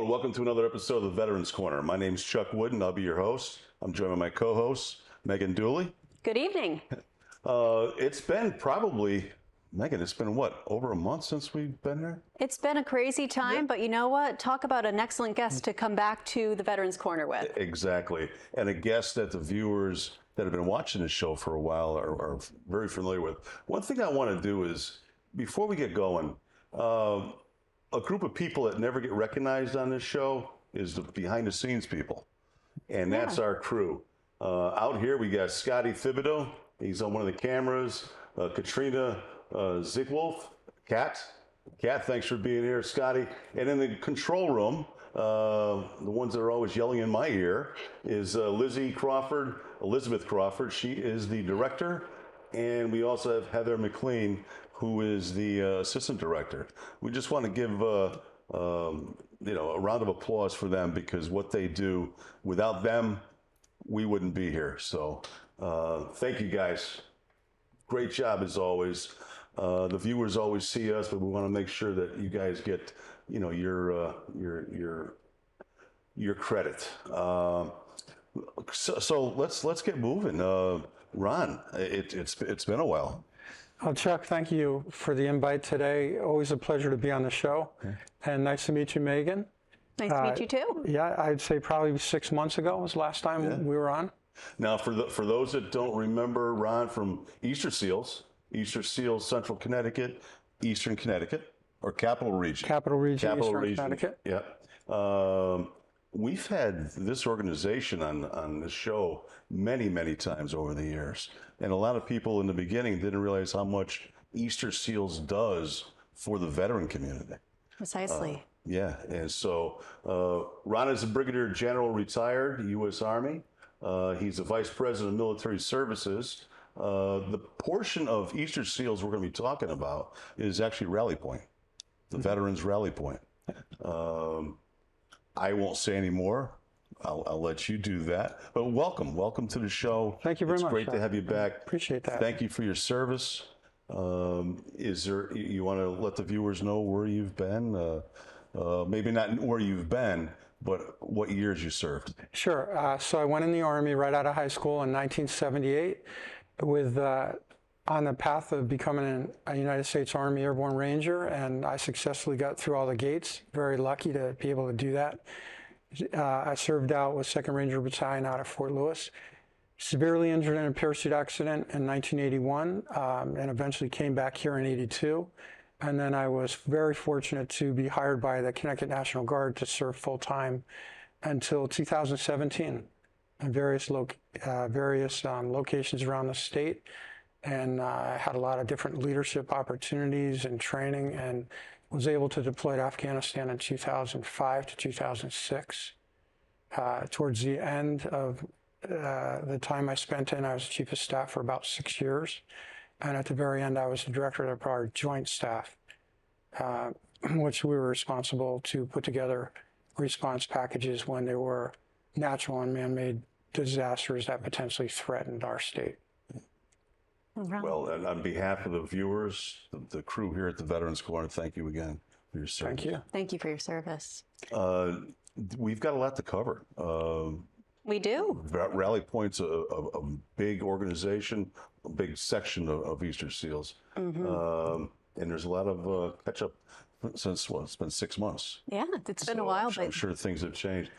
welcome to another episode of the Veterans Corner. My name's Chuck Wood, and I'll be your host. I'm joined by my co-host, Megan Dooley. Good evening. It's been probably, Megan, it's been what, over a month since we've been here? It's been a crazy time, but you know what? Talk about an excellent guest to come back to the Veterans Corner with. Exactly. And a guest that the viewers that have been watching this show for a while are very familiar with. One thing I want to do is, before we get going, a group of people that never get recognized on this show is the behind-the-scenes people. And that's our crew. Out here, we got Scotty Thibodeau. He's on one of the cameras. Katrina Zigwolf. Kat, thanks for being here, Scotty. And in the control room, the ones that are always yelling in my ear, is Elizabeth Crawford. She is the director. And we also have Heather McLean, who is the assistant director. We just want to give a round of applause for them, because what they do, without them, we wouldn't be here. So thank you guys. Great job as always. The viewers always see us, but we want to make sure that you guys get, your credit. So let's get moving. Ron, it's been a while. Well, Chuck, thank you for the invite today. Always a pleasure to be on the show. Okay. And nice to meet you, Megan. Nice to meet you too. Yeah, I'd say probably 6 months ago was the last time we were on. Now, for those that don't remember Ron from Easter Seals, Central Connecticut, Eastern Connecticut, or Capital Region. Capital Region, Eastern Connecticut. Yeah. We've had this organization on this show many times over the years. And a lot of people in the beginning didn't realize how much Easter Seals does for the veteran community. Precisely. Yeah, and so Ron is a Brigadier General, retired, U.S. Army. He's a Vice President of Military Services. The portion of Easter Seals we're going to be talking about is actually Rally Point, the Veterans Rally Point. I won't say any more. I'll let you do that. But welcome to the show. Thank you very much. It's great to have you back. Appreciate that. Thank you for your service. You want to let the viewers know where you've been? Maybe not where you've been, but what years you served. Sure. So I went in the Army right out of high school in 1978 with on the path of becoming a United States Army Airborne Ranger, and I successfully got through all the gates. Very lucky to be able to do that. I served out with 2nd Ranger Battalion out of Fort Lewis. Severely injured in a parachute accident in 1981, and eventually came back here in '82. And then I was very fortunate to be hired by the Connecticut National Guard to serve full-time until 2017 in various locations around the state. And I had a lot of different leadership opportunities and training, and was able to deploy to Afghanistan in 2005 to 2006. Towards the end of the time I spent in, I was Chief of Staff for about 6 years. And at the very end, I was the Director of our Joint Staff, which we were responsible to put together response packages when there were natural and man-made disasters that potentially threatened our state. Well, and on behalf of the viewers, the crew here at the Veterans Corner, thank you again for your service. Thank you. Thank you for your service. We've got a lot to cover. We do. Rally Point's a big organization, a big section of Easter Seals. And there's a lot of catch-up since, it's been 6 months. Yeah, it's been a while. I'm sure things have changed.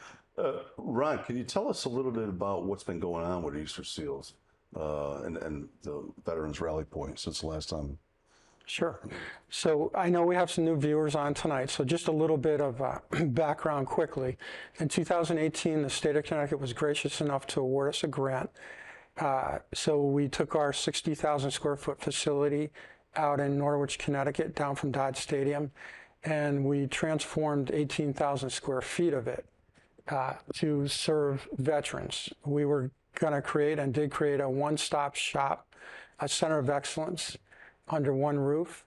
Ron, can you tell us a little bit about what's been going on with Easter Seals and the Veterans Rally Point since the last time? Sure. So I know we have some new viewers on tonight, so just a little bit of background quickly. In 2018, the state of Connecticut was gracious enough to award us a grant. So we took our 60,000 square foot facility out in Norwich, Connecticut, down from Dodge Stadium, and we transformed 18,000 square feet of it to serve veterans. We were going to create and did create a one-stop shop, a center of excellence under one roof.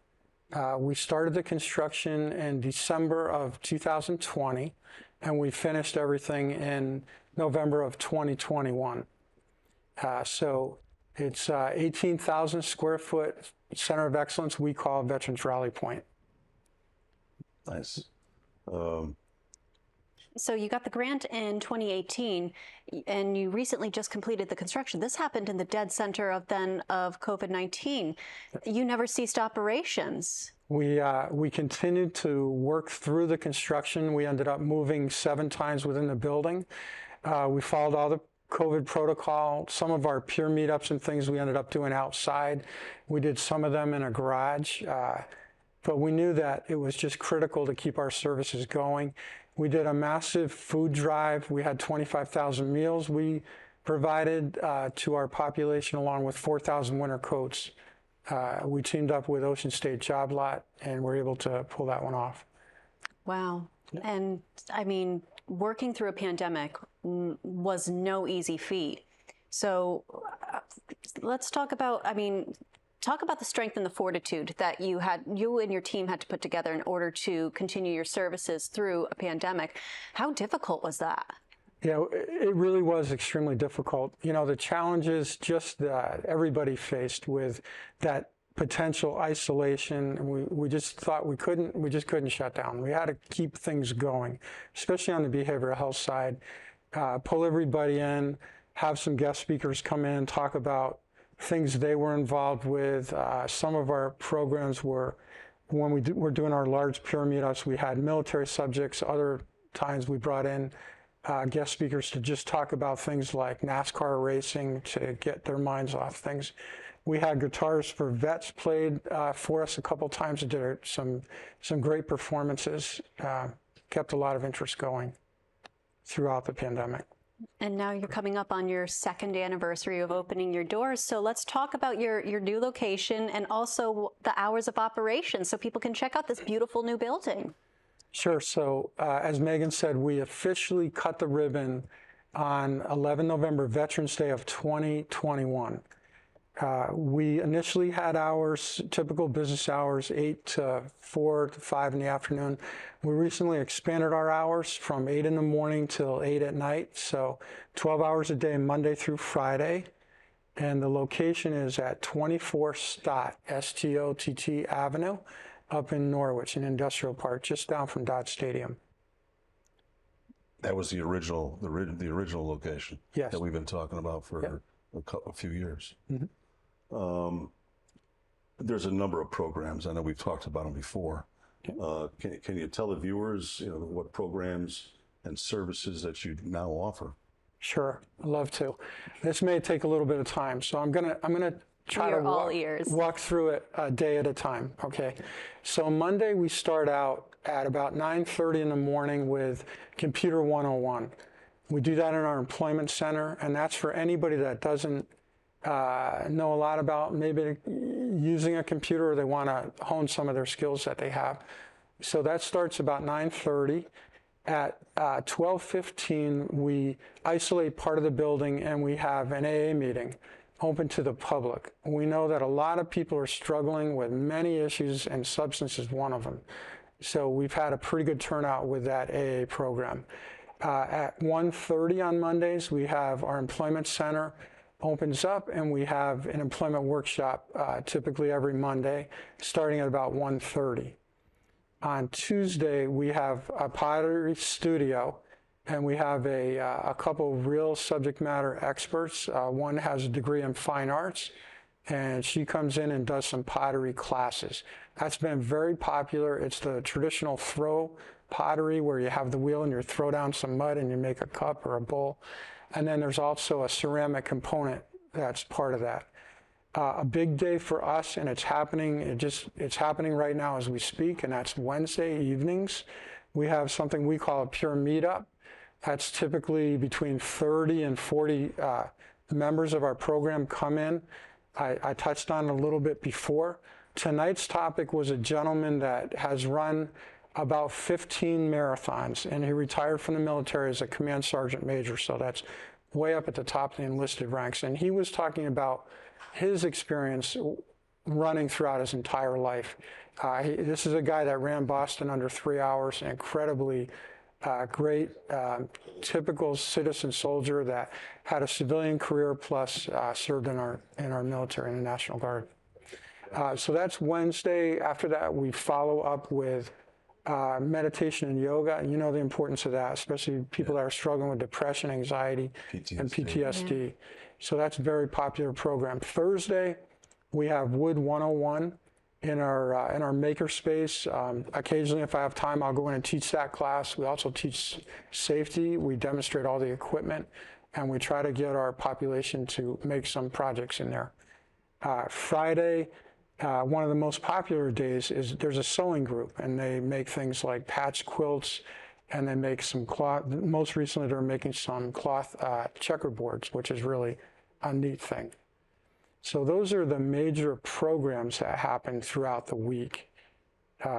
We started the construction in December of 2020, and we finished everything in November of 2021. So it's 18,000 square foot center of excellence we call Veterans Rally Point. Nice. So you got the grant in 2018, and you recently just completed the construction. This happened in the dead center of COVID-19. You never ceased operations. We continued to work through the construction. We ended up moving 7 times within the building. We followed all the COVID protocol. Some of our peer meetups and things we ended up doing outside. We did some of them in a garage. But we knew that it was just critical to keep our services going. We did a massive food drive. We had 25,000 meals we provided to our population, along with 4,000 winter coats. We teamed up with Ocean State Job Lot, and were able to pull that one off. Wow. Yeah. And I mean, working through a pandemic was no easy feat. So let's talk about, talk about the strength and the fortitude that you and your team had to put together in order to continue your services through a pandemic. How difficult was that? Yeah, it really was extremely difficult. You know, the challenges just that everybody faced with that potential isolation, we just thought we just couldn't shut down. We had to keep things going, especially on the behavioral health side. Pull everybody in, have some guest speakers come in, talk about things they were involved with. Some of our programs were, when we're doing our large peer meetups, we had military subjects. Other times we brought in guest speakers to just talk about things like NASCAR racing, to get their minds off things. We had guitars for vets played for us a couple times and did some great performances. Kept a lot of interest going throughout the pandemic. And now you're coming up on your 2nd anniversary of opening your doors. So let's talk about your new location and also the hours of operation so people can check out this beautiful new building. Sure. So as Megan said, we officially cut the ribbon on 11 November, Veterans Day of 2021. We initially had hours, typical business hours, 8 to 4 to 5 in the afternoon. We recently expanded our hours from 8 in the morning till 8 at night. So 12 hours a day, Monday through Friday. And the location is at 24 Stott, S-T-O-T-T Avenue, up in Norwich, an industrial park, just down from Dodge Stadium. That was the original location. Yes. That we've been talking about for a few years. Mm-hmm. There's a number of programs. I know we've talked about them before. Can you tell the viewers, what programs and services that you now offer? Sure, I'd love to. This may take a little bit of time, so I'm gonna try to walk through it a day at a time. Okay. So Monday we start out at about 9:30 in the morning with Computer 101. We do that in our employment center, and that's for anybody that doesn't know a lot about maybe using a computer, or they want to hone some of their skills that they have. So that starts about 9:30. At 12:15, we isolate part of the building and we have an AA meeting open to the public. We know that a lot of people are struggling with many issues, and substance is one of them. So we've had a pretty good turnout with that AA program. At 1:30 on Mondays, we have our employment center opens up, and we have an employment workshop typically every Monday, starting at about 1:30. On Tuesday, we have a pottery studio, and we have a couple real subject matter experts. One has a degree in fine arts, and she comes in and does some pottery classes. That's been very popular. It's the traditional throw pottery where you have the wheel and you throw down some mud and you make a cup or a bowl. And then there's also a ceramic component that's part of that. A big day for us, and it's happening right now as we speak, and that's Wednesday evenings. We have something we call a pure meetup. That's typically between 30 and 40 members of our program come in. I touched on it a little bit before. Tonight's topic was a gentleman that has run about 15 marathons, and he retired from the military as a command sergeant major, so that's way up at the top of the enlisted ranks. And he was talking about his experience running throughout his entire life. This is a guy that ran Boston under 3 hours, an incredibly great, typical citizen soldier that had a civilian career plus served in our military, in the National Guard. So that's Wednesday. After that, we follow up with meditation and yoga. You know the importance of that, especially people that are struggling with depression, anxiety, and PTSD. Yeah. So that's a very popular program. Thursday, we have Wood 101 in our maker space. Occasionally, if I have time, I'll go in and teach that class. We also teach safety. We demonstrate all the equipment, and we try to get our population to make some projects in there. Friday, one of the most popular days is there's a sewing group, and they make things like patch quilts, and they make some cloth. Most recently, they're making some cloth checkerboards, which is really a neat thing. So those are the major programs that happen throughout the week.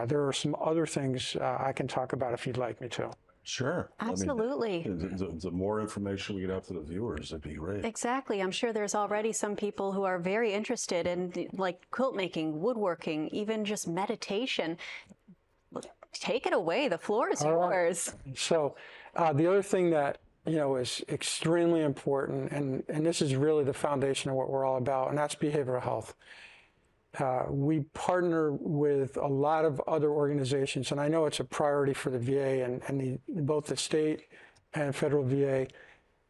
There are some other things I can talk about if you'd like me to. Sure. Absolutely. I mean, the more information we get out to the viewers, it'd be great. Exactly. I'm sure there's already some people who are very interested in like quilt making, woodworking, even just meditation. Take it away. The floor is yours. So the other thing that is extremely important, and this is really the foundation of what we're all about, and that's behavioral health. We partner with a lot of other organizations, and I know it's a priority for the VA and both the state and federal VA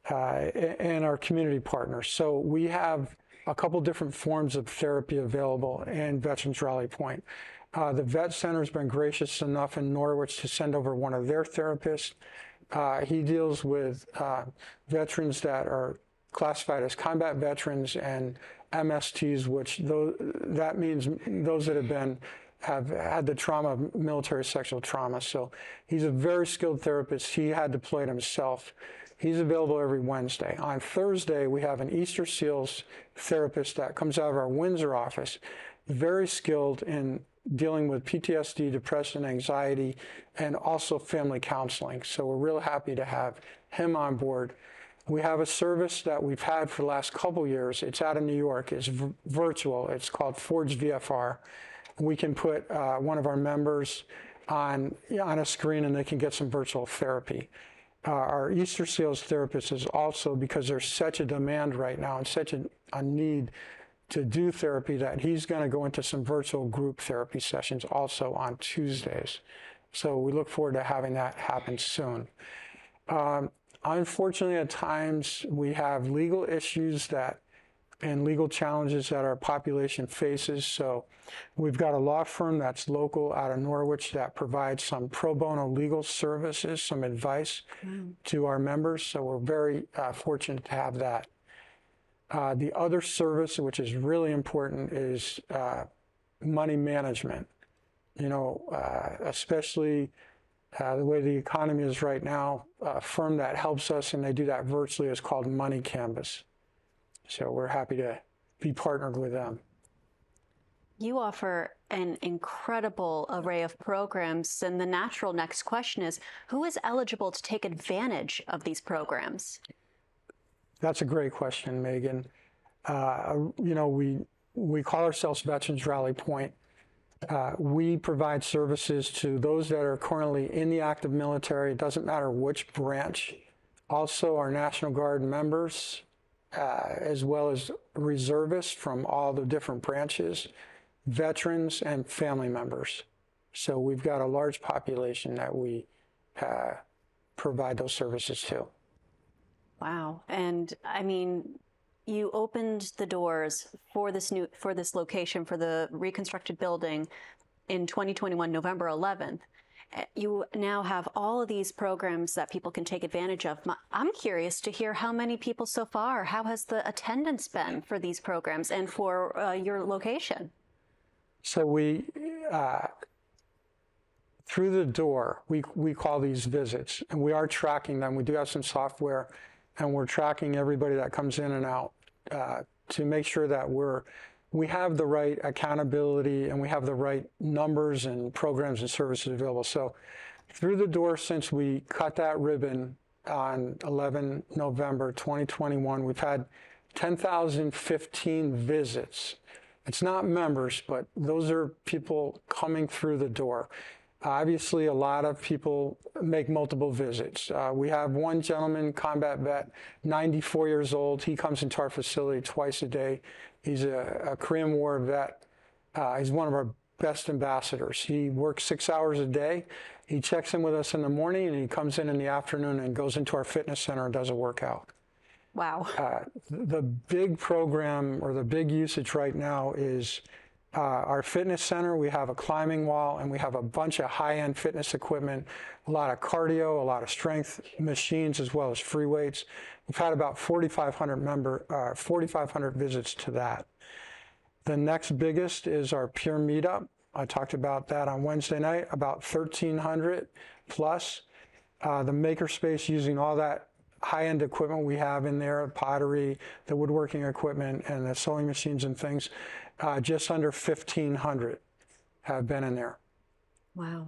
and our community partners. So we have a couple different forms of therapy available in Veterans Rally Point. The Vet Center has been gracious enough in Norwich to send over one of their therapists. He deals with veterans that are classified as combat veterans and MSTs, which that means those that have had the trauma of military sexual trauma. So he's a very skilled therapist. He had deployed himself. He's available every Wednesday. On Thursday, we have an Easter SEALs therapist that comes out of our Windsor office, very skilled in dealing with PTSD, depression, anxiety, and also family counseling. So we're real happy to have him on board. We have a service that we've had for the last couple years. It's out of New York. It's virtual. It's called Forge VFR. We can put one of our members on a screen and they can get some virtual therapy. Our Easter SEALs therapist is also, because there's such a demand right now and such a need to do therapy, that he's going to go into some virtual group therapy sessions also on Tuesdays. So we look forward to having that happen soon. Unfortunately, at times we have legal issues and legal challenges that our population faces. So we've got a law firm that's local out of Norwich that provides some pro bono legal services, some advice to our members. So we're very fortunate to have that. The other service, which is really important, is money management. Especially the way the economy is right now, a firm that helps us, and they do that virtually, is called Money Canvas. So we're happy to be partnered with them. You offer an incredible array of programs, and the natural next question is, who is eligible to take advantage of these programs? That's a great question, Megan. We call ourselves Veterans Rally Point. We provide services to those that are currently in the active military. It doesn't matter which branch. Also, our National Guard members, as well as reservists from all the different branches, veterans, and family members. So we've got a large population that we provide those services to. Wow. And I mean, you opened the doors for this location, for the reconstructed building in 2021, November 11th. You now have all of these programs that people can take advantage of. I'm curious to hear how many people so far. How has the attendance been for these programs and for your location? So we, through the door, we call these visits, and we are tracking them. We do have some software, and we're tracking everybody that comes in and out to make sure that we have the right accountability and we have the right numbers and programs and services available. So through the door, since we cut that ribbon on 11 November 2021, we've had 10,015 visits. It's not members, but those are people coming through the door. Obviously, a lot of people make multiple visits. We have one gentleman, combat vet, 94 years old. He comes into our facility twice a day. He's a Korean War vet. He's one of our best ambassadors. He works 6 hours a day. He checks in with us in the morning, and he comes in the afternoon and goes into our fitness center and does a workout. Wow. The big program or the big usage right now is our fitness center. We have a climbing wall, and we have a bunch of high-end fitness equipment, a lot of cardio, a lot of strength machines, as well as free weights. We've had about 4,500 visits to that. The next biggest is our peer meetup. I talked about that on Wednesday night, about 1,300 plus. The makerspace, using all that high-end equipment we have in there, pottery, the woodworking equipment, and the sewing machines and things, just under 1,500 have been in there. Wow.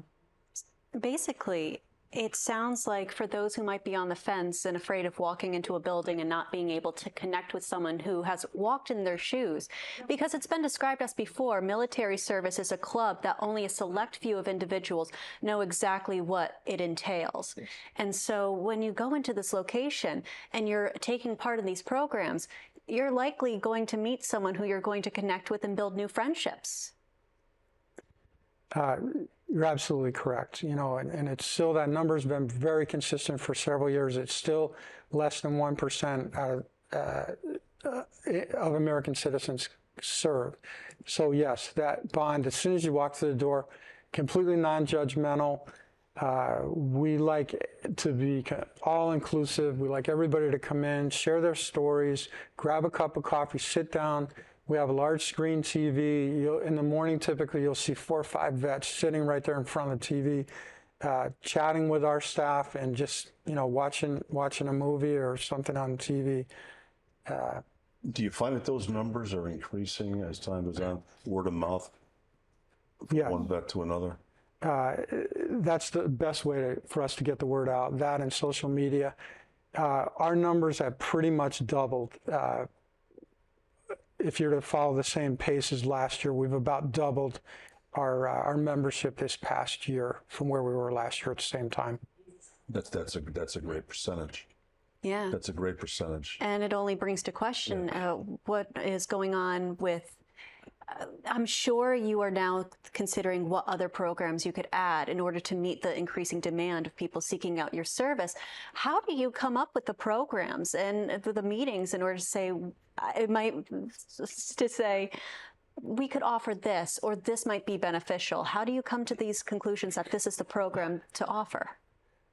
Basically, it sounds like for those who might be on the fence and afraid of walking into a building and not being able to connect with someone who has walked in their shoes, because it's been described as before, military service is a club that only a select few of individuals know exactly what it entails. And so when you go into this location and you're taking part in these programs, you're likely going to meet someone who you're going to connect with and build new friendships. You're absolutely correct. You know, and it's still, that number's been very consistent for several years. It's still less than 1% of American citizens served. So yes, that bond, as soon as you walk through the door, completely non-judgmental. We like to be all-inclusive. We like everybody to come in, share their stories, grab a cup of coffee, sit down. We have a large screen TV. In the morning, typically, you'll see 4 or 5 vets sitting right there in front of the TV, chatting with our staff and just, you know, watching a movie or something on TV. Do you find that those numbers are increasing as time goes on, word of mouth, from Yeah. one vet to another? That's the best way for us to get the word out, that and social media. Our numbers have pretty much doubled. If you're to follow the same pace as last year, we've about doubled our membership this past year from where we were last year at the same time. That's a great percentage. Yeah. That's a great percentage. And it only brings to question what is going on with, I'm sure you are now considering what other programs you could add in order to meet the increasing demand of people seeking out your service. How do you come up with the programs and the meetings in order to say, we could offer this, or this might be beneficial? How do you come to these conclusions that this is the program to offer?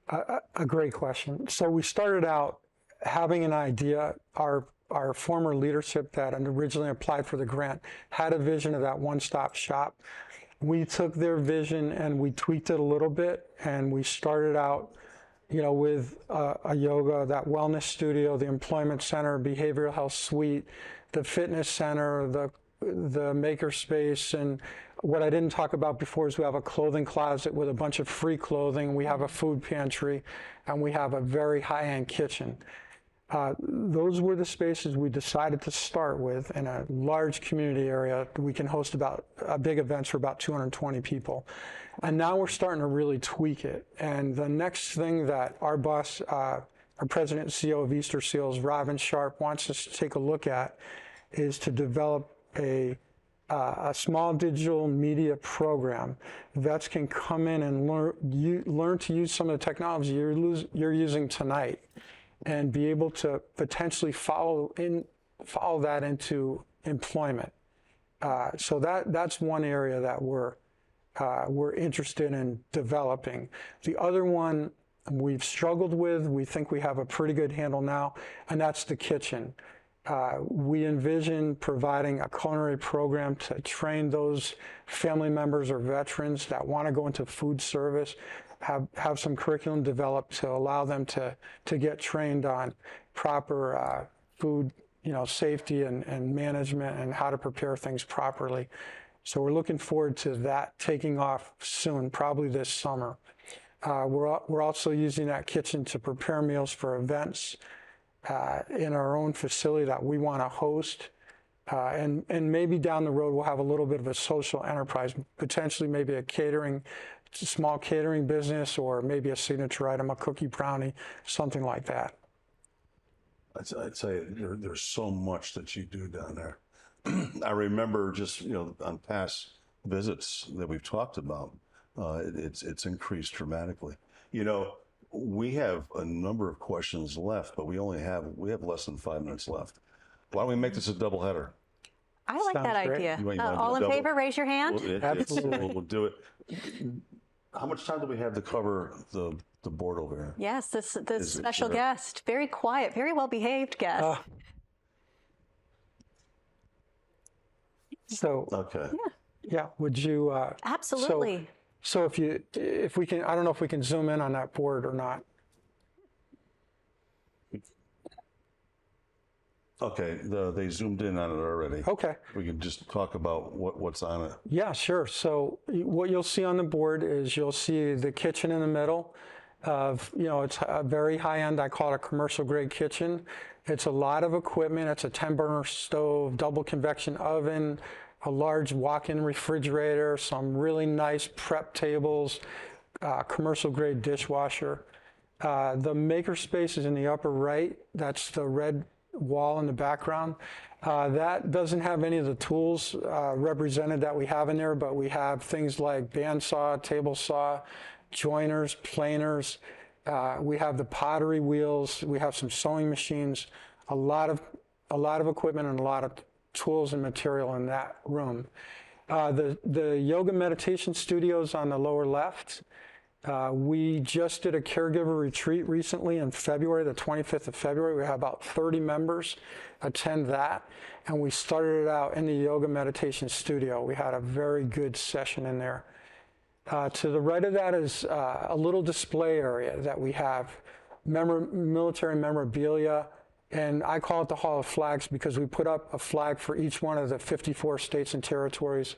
A great question. So we started out having an idea. Our former leadership that originally applied for the grant had a vision of that one-stop shop. We took their vision and we tweaked it a little bit, and we started out, you know, with a yoga, that wellness studio, the employment center, behavioral health suite, the fitness center, the makerspace. And what I didn't talk about before is we have a clothing closet with a bunch of free clothing. We have a food pantry, and we have a very high-end kitchen. Those were the spaces we decided to start with in a large community area. We can host about big events for about 220 people. And now we're starting to really tweak it. And the next thing that our boss, our president and CEO of Easter Seals, Robin Sharp, wants us to take a look at is to develop a small digital media program. Vets can come in and learn to use some of the technology you're using tonight, and be able to potentially follow that into employment. So that's one area that we're interested in developing. The other one we've struggled with, we think we have a pretty good handle now, and that's the kitchen. We envision providing a culinary program to train those family members or veterans that want to go into food service, have some curriculum developed to allow them to get trained on proper food, safety and management, and how to prepare things properly. So we're looking forward to that taking off soon, probably this summer. We're also using that kitchen to prepare meals for events in our own facility that we want to host. And maybe down the road, we'll have a little bit of a social enterprise, potentially maybe a small catering business, or maybe a signature item, a cookie brownie, something like that. I'd say there's so much that you do down there. I remember just, on past visits that we've talked about, it's increased dramatically. We have a number of questions left, but we have less than 5 minutes left. Why don't we make this a doubleheader? I like Sounds that great. idea. You wanna do All a in double? favor, raise your hand. Absolutely. We'll do it. How much time do we have to cover the board over here? Yes, this Is it special there? guest, very quiet, very well behaved guest. So, Okay. yeah, would you? Absolutely. So if we can, I don't know if we can zoom in on that board or not. Okay, they zoomed in on it already. Okay. We can just talk about what's on it. Yeah, sure. So what you'll see on the board is you'll see the kitchen in the middle of, it's a very high-end, I call it a commercial grade kitchen. It's a lot of equipment. It's a 10-burner stove, double convection oven, a large walk-in refrigerator, some really nice prep tables, commercial grade dishwasher. The maker space is in the upper right. That's the red wall in the background. That doesn't have any of the tools represented that we have in there, but we have things like bandsaw, table saw, joiners, planers. We have the pottery wheels. We have some sewing machines, a lot of equipment and a lot of tools and material in that room. The yoga meditation studios on the lower left. We just did a caregiver retreat recently in February, the 25th of February. We had about 30 members attend that, and we started it out in the yoga meditation studio. We had a very good session in there. To the right of that is a little display area that we have military memorabilia, and I call it the Hall of Flags because we put up a flag for each one of the 54 states and territories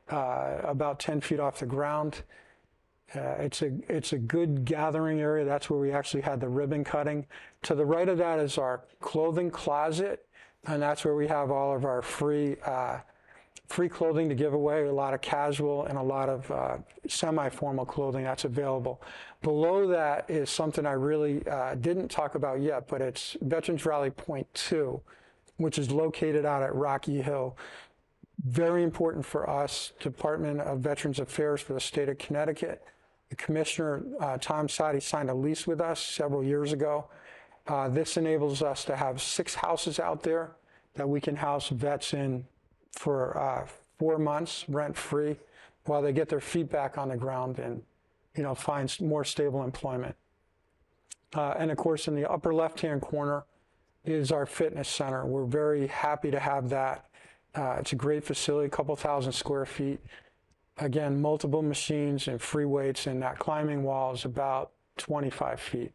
about 10 feet off the ground. It's a good gathering area. That's where we actually had the ribbon cutting. To the right of that is our clothing closet, and that's where we have all of our free clothing to give away, a lot of casual and a lot of semi-formal clothing that's available. Below that is something I really didn't talk about yet, but it's Veterans Rally Point 2, which is located out at Rocky Hill. Very important for us, Department of Veterans Affairs for the state of Connecticut. The Commissioner, Tom Sadi, signed a lease with us several years ago. This enables us to have 6 houses out there that we can house vets in for 4 months, rent-free, while they get their feet back on the ground and, find more stable employment. And of course, in the upper left-hand corner is our fitness center. We're very happy to have that. It's a great facility, a couple thousand square feet. Again, multiple machines and free weights, and that climbing wall is about 25 feet.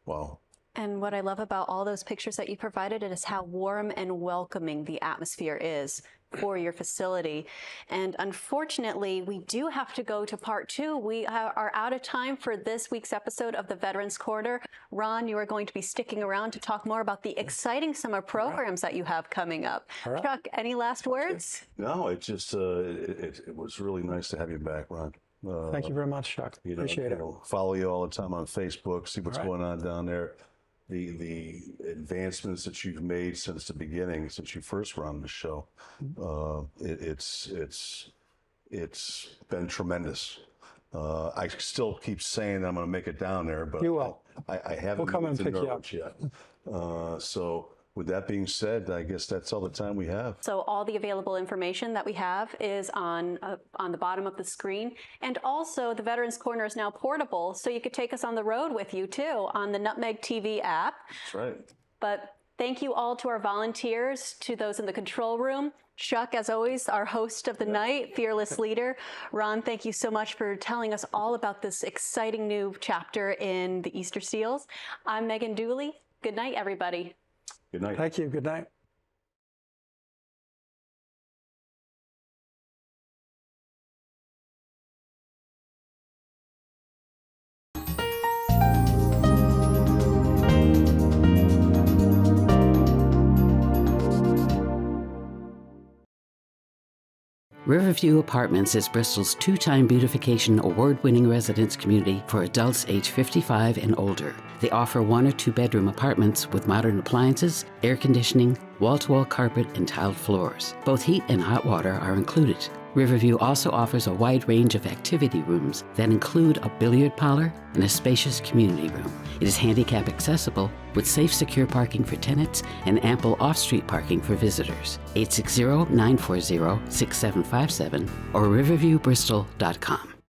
Wow. And what I love about all those pictures that you provided is how warm and welcoming the atmosphere is for your facility. And unfortunately, we do have to go to part 2. We are out of time for this week's episode of the Veterans Corner. Ron, you are going to be sticking around to talk more about the exciting summer programs that you have coming up. Right. Chuck, any last words? No, it just it was really nice to have you back, Ron. Thank you very much, Chuck. Appreciate it. Follow you all the time on Facebook, see what's All right. going on down there. The advancements that you've made since the beginning, since you first were on the show, it's been tremendous. I still keep saying I'm going to make it down there, but You will. I haven't We'll come and moved to pick you up. Norwich yet. So with that being said, I guess that's all the time we have. So all the available information that we have is on the bottom of the screen. And also the Veterans Corner is now portable, so you could take us on the road with you too on the Nutmeg TV app. That's right. But thank you all to our volunteers, to those in the control room. Chuck, as always, our host of the night, fearless leader. Ron, thank you so much for telling us all about this exciting new chapter in the Easter Seals. I'm Megan Dooley. Good night, everybody. Good night. Thank you. Good night. Riverview Apartments is Bristol's 2-time beautification award-winning residence community for adults age 55 and older. They offer 1 or 2 bedroom apartments with modern appliances, air conditioning, wall-to-wall carpet, and tiled floors. Both heat and hot water are included. Riverview also offers a wide range of activity rooms that include a billiard parlor and a spacious community room. It is handicap accessible with safe, secure parking for tenants and ample off-street parking for visitors. 860-940-6757 or riverviewbristol.com.